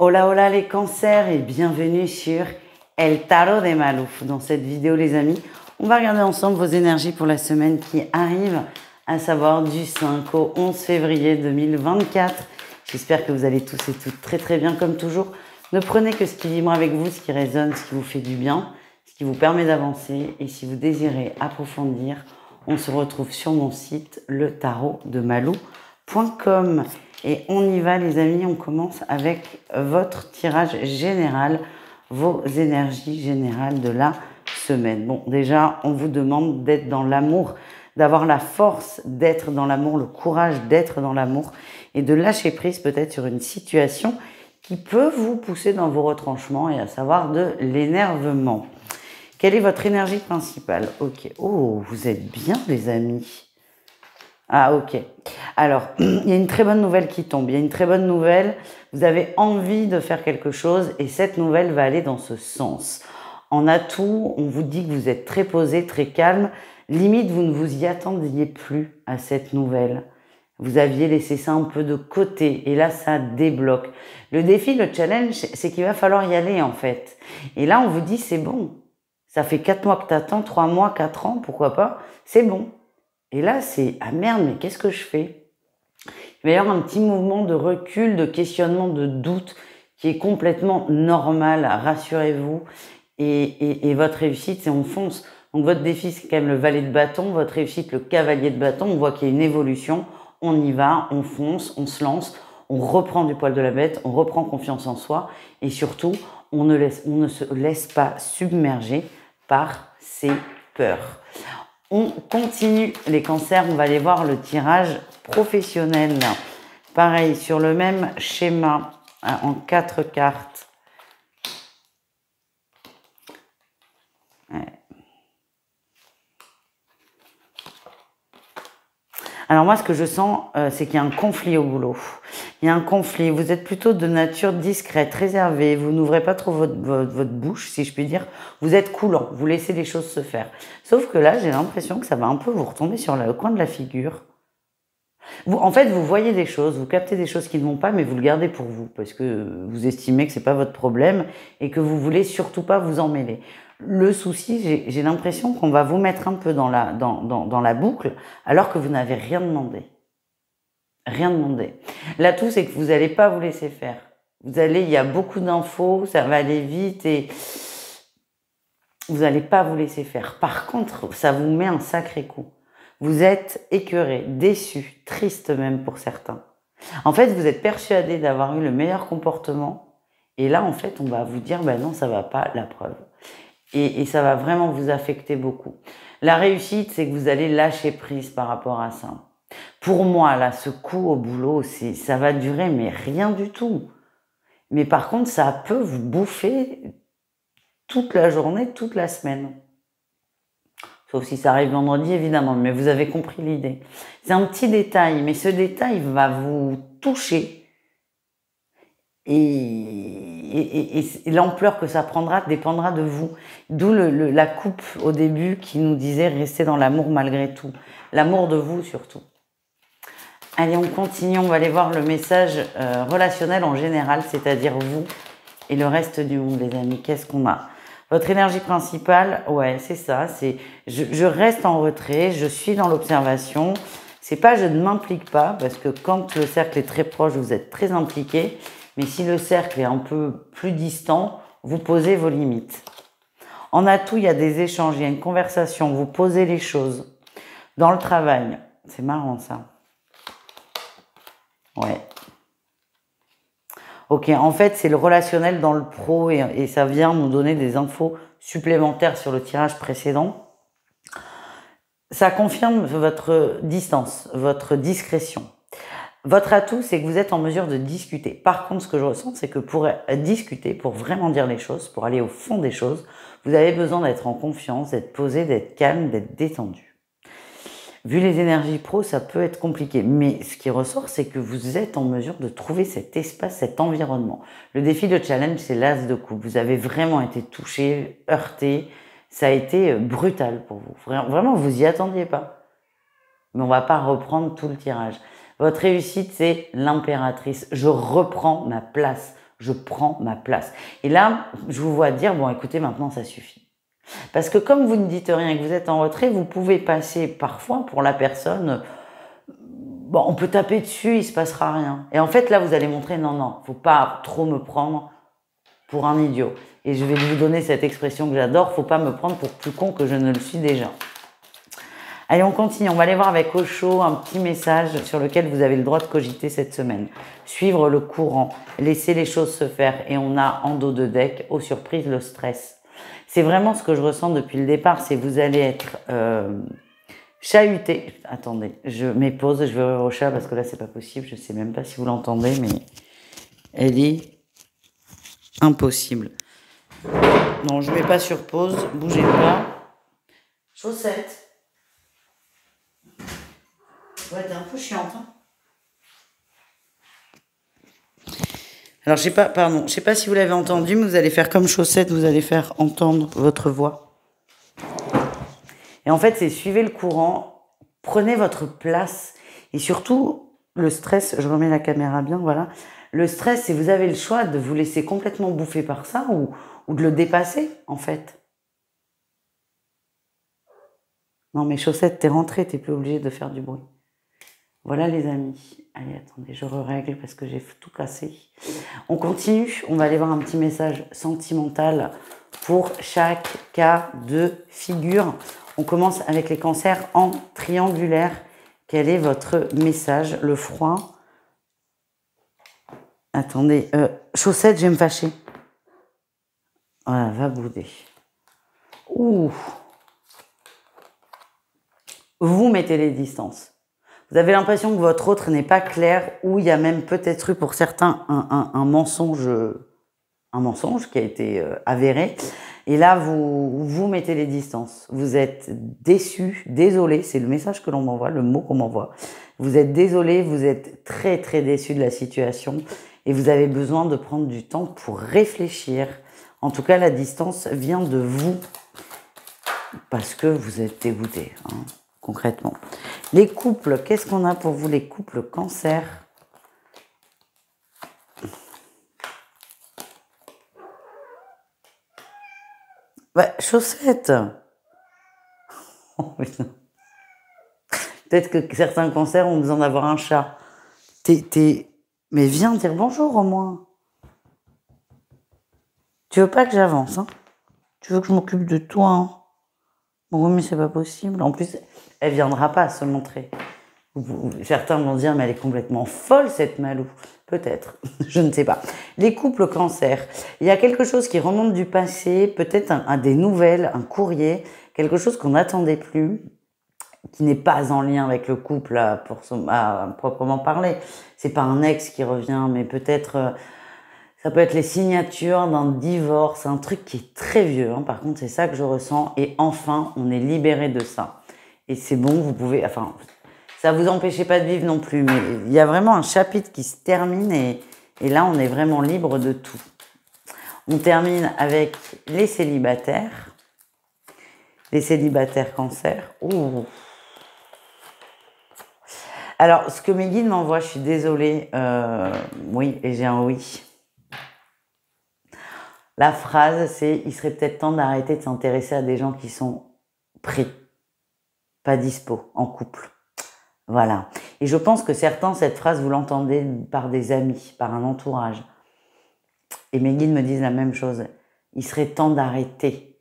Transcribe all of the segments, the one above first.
Hola hola les cancers et bienvenue sur El Tarot de Malouf. Dans cette vidéo les amis, on va regarder ensemble vos énergies pour la semaine qui arrive, à savoir du 5 au 11 février 2024. J'espère que vous allez tous et toutes très très bien comme toujours. Ne prenez que ce qui vibre avec vous, ce qui résonne, ce qui vous fait du bien, ce qui vous permet d'avancer. Et si vous désirez approfondir, on se retrouve sur mon site letarotdemalou.com. Et on y va les amis, on commence avec votre tirage général, vos énergies générales de la semaine. Bon, déjà, on vous demande d'être dans l'amour, d'avoir la force d'être dans l'amour, le courage d'être dans l'amour et de lâcher prise peut-être sur une situation qui peut vous pousser dans vos retranchements et à savoir de l'énervement. Quelle est votre énergie principale? Ok. Oh, vous êtes bien les amis. Ah ok. Alors, il y a une très bonne nouvelle qui tombe. Il y a une très bonne nouvelle. Vous avez envie de faire quelque chose et cette nouvelle va aller dans ce sens. En atout, on vous dit que vous êtes très posé, très calme. Limite, vous ne vous y attendiez plus à cette nouvelle. Vous aviez laissé ça un peu de côté et là, ça débloque. Le défi, le challenge, c'est qu'il va falloir y aller en fait. Et là, on vous dit c'est bon. Ça fait 4 mois que tu attends, 3 mois, 4 ans, pourquoi pas. C'est bon. Et là, c'est « Ah merde, mais qu'est-ce que je fais ?» Il va y avoir un petit mouvement de recul, de questionnement, de doute qui est complètement normal, rassurez-vous. Et votre réussite, c'est on fonce. Donc votre défi, c'est quand même le valet de bâton. Votre réussite, le cavalier de bâton. On voit qu'il y a une évolution. On y va, on fonce, on se lance. On reprend du poil de la bête, on reprend confiance en soi. Et surtout, on ne se laisse pas submerger par ses peurs. On continue les cancers, on va aller voir le tirage professionnel. Pareil, sur le même schéma, en 4 cartes. Ouais. Alors moi, ce que je sens, c'est qu'il y a un conflit au boulot. Il y a un conflit. Vous êtes plutôt de nature discrète, réservée. Vous n'ouvrez pas trop votre bouche, si je puis dire. Vous êtes coulant. Vous laissez les choses se faire. Sauf que là, j'ai l'impression que ça va un peu vous retomber sur le coin de la figure. En fait, vous voyez des choses, vous captez des choses qui ne vont pas, mais vous le gardez pour vous parce que vous estimez que c'est pas votre problème et que vous voulez surtout pas vous en mêler. Le souci, j'ai l'impression qu'on va vous mettre un peu dans la boucle alors que vous n'avez rien demandé. Rien demandé. L'atout, c'est que vous n'allez pas vous laisser faire. Il y a beaucoup d'infos, ça va aller vite et vous n'allez pas vous laisser faire. Par contre, ça vous met un sacré coup. Vous êtes écœuré, déçu, triste même pour certains. En fait, vous êtes persuadé d'avoir eu le meilleur comportement et là, en fait, on va vous dire, ben non, ça va pas, la preuve. Et ça va vraiment vous affecter beaucoup. La réussite, c'est que vous allez lâcher prise par rapport à ça. Pour moi, là, ce coup au boulot, ça va durer, mais rien du tout. Mais par contre, ça peut vous bouffer toute la journée, toute la semaine. Sauf si ça arrive vendredi, évidemment, mais vous avez compris l'idée. C'est un petit détail, mais ce détail va vous toucher. Et l'ampleur que ça prendra dépendra de vous. D'où la coupe au début qui nous disait rester dans l'amour malgré tout. L'amour de vous surtout. Allez, on continue, on va aller voir le message relationnel en général, c'est-à-dire vous et le reste du monde, les amis. Qu'est-ce qu'on a? Votre énergie principale, ouais, c'est ça. C'est je reste en retrait, je suis dans l'observation. C'est pas je ne m'implique pas, parce que quand le cercle est très proche, vous êtes très impliqué. Mais si le cercle est un peu plus distant, vous posez vos limites. En atout, il y a des échanges, il y a une conversation, vous posez les choses. Dans le travail, c'est marrant ça. Ouais. Ok, en fait, c'est le relationnel dans le pro et ça vient nous donner des infos supplémentaires sur le tirage précédent. Ça confirme votre distance, votre discrétion. Votre atout, c'est que vous êtes en mesure de discuter. Par contre, ce que je ressens, c'est que pour discuter, pour vraiment dire les choses, pour aller au fond des choses, vous avez besoin d'être en confiance, d'être posé, d'être calme, d'être détendu. Vu les énergies pro, ça peut être compliqué. Mais ce qui ressort, c'est que vous êtes en mesure de trouver cet espace, cet environnement. Le défi de challenge, c'est l'as de coupe. Vous avez vraiment été touché, heurté. Ça a été brutal pour vous. Vraiment, vous y attendiez pas. Mais on va pas reprendre tout le tirage. Votre réussite, c'est l'impératrice. Je reprends ma place. Je prends ma place. Et là, je vous vois dire, bon, écoutez, maintenant, ça suffit. Parce que comme vous ne dites rien et que vous êtes en retrait, vous pouvez passer parfois pour la personne, bon, on peut taper dessus, il se passera rien. Et en fait, là, vous allez montrer, non, non, faut pas trop me prendre pour un idiot. Et je vais vous donner cette expression que j'adore, faut pas me prendre pour plus con que je ne le suis déjà. Allez, on continue. On va aller voir avec Osho un petit message sur lequel vous avez le droit de cogiter cette semaine. Suivre le courant, laisser les choses se faire. Et on a en dos de deck, aux surprises, le stress. C'est vraiment ce que je ressens depuis le départ, c'est vous allez être chahuté. Attendez, je m'épose, je vais ouvrir au chat parce que là, c'est pas possible. Je sais même pas si vous l'entendez, mais elle est impossible. Non, je mets pas sur pause, bougez pas. Chaussettes. Ouais, t'es un peu chiante, hein. Alors, je sais pas si vous l'avez entendu, mais vous allez faire comme Chaussette, vous allez faire entendre votre voix. Et en fait, c'est suivez le courant, prenez votre place. Et surtout, le stress, je remets la caméra bien, voilà. Le stress, c'est vous avez le choix de vous laisser complètement bouffer par ça ou de le dépasser, en fait. Non, mais Chaussette, t'es rentrée, t'es plus obligée de faire du bruit. Voilà les amis. Allez, attendez, je règle parce que j'ai tout cassé. On continue. On va aller voir un petit message sentimental pour chaque cas de figure. On commence avec les cancers en triangulaire. Quel est votre message? Le froid. Attendez. Chaussette, je vais me fâcher. Voilà, va bouder. Ouh. Vous mettez les distances. Vous avez l'impression que votre autre n'est pas clair ou il y a même peut-être eu pour certains un mensonge qui a été avéré. Et là, vous mettez les distances. Vous êtes déçu, désolé, c'est le message que l'on m'envoie, le mot qu'on m'envoie. Vous êtes désolé, vous êtes très très déçu de la situation et vous avez besoin de prendre du temps pour réfléchir. En tout cas, la distance vient de vous parce que vous êtes dégoûté, hein. Concrètement. Les couples, qu'est-ce qu'on a pour vous les couples cancer? Bah, Chaussette. Oh, putain. Peut-être que certains cancers ont besoin d'avoir un chat. Mais viens dire bonjour au moins. Tu veux pas que j'avance, hein? Tu veux que je m'occupe de toi, hein? Bon, mais c'est pas possible. En plus, elle viendra pas se montrer. Certains vont dire, mais elle est complètement folle, cette Malou. Peut-être, je ne sais pas. Les couples cancer. Il y a quelque chose qui remonte du passé, peut-être des nouvelles, un courrier, quelque chose qu'on n'attendait plus, qui n'est pas en lien avec le couple à proprement parler. C'est pas un ex qui revient, mais peut-être... ça peut être les signatures d'un divorce, un truc qui est très vieux, hein. Par contre, c'est ça que je ressens. Et enfin, on est libéré de ça. Et c'est bon, vous pouvez... Enfin, ça vous empêchait pas de vivre non plus. Mais il y a vraiment un chapitre qui se termine et là, on est vraiment libre de tout. On termine avec les célibataires. Les célibataires cancer. Ouh. Alors, ce que mes guides m'envoient, je suis désolée. Oui, et j'ai un oui. La phrase, c'est « Il serait peut-être temps d'arrêter de s'intéresser à des gens qui sont pris, pas dispo, en couple. » Voilà. Et je pense que certains, cette phrase, vous l'entendez par des amis, par un entourage. Et mes guides me disent la même chose. Il serait temps d'arrêter.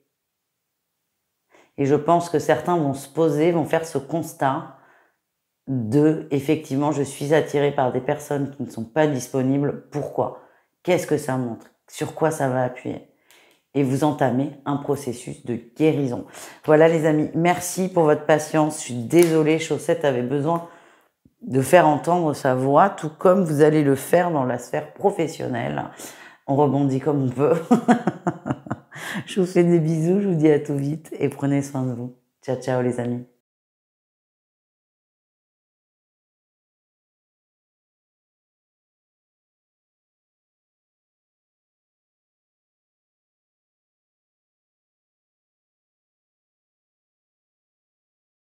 Et je pense que certains vont se poser, vont faire ce constat de, effectivement, je suis attirée par des personnes qui ne sont pas disponibles. Pourquoi? Qu'est-ce que ça montre? Sur quoi ça va appuyer? Et vous entamez un processus de guérison. Voilà les amis, merci pour votre patience. Je suis désolée, Chaussette avait besoin de faire entendre sa voix, tout comme vous allez le faire dans la sphère professionnelle. On rebondit comme on peut. Je vous fais des bisous, je vous dis à tout vite et prenez soin de vous. Ciao, ciao les amis.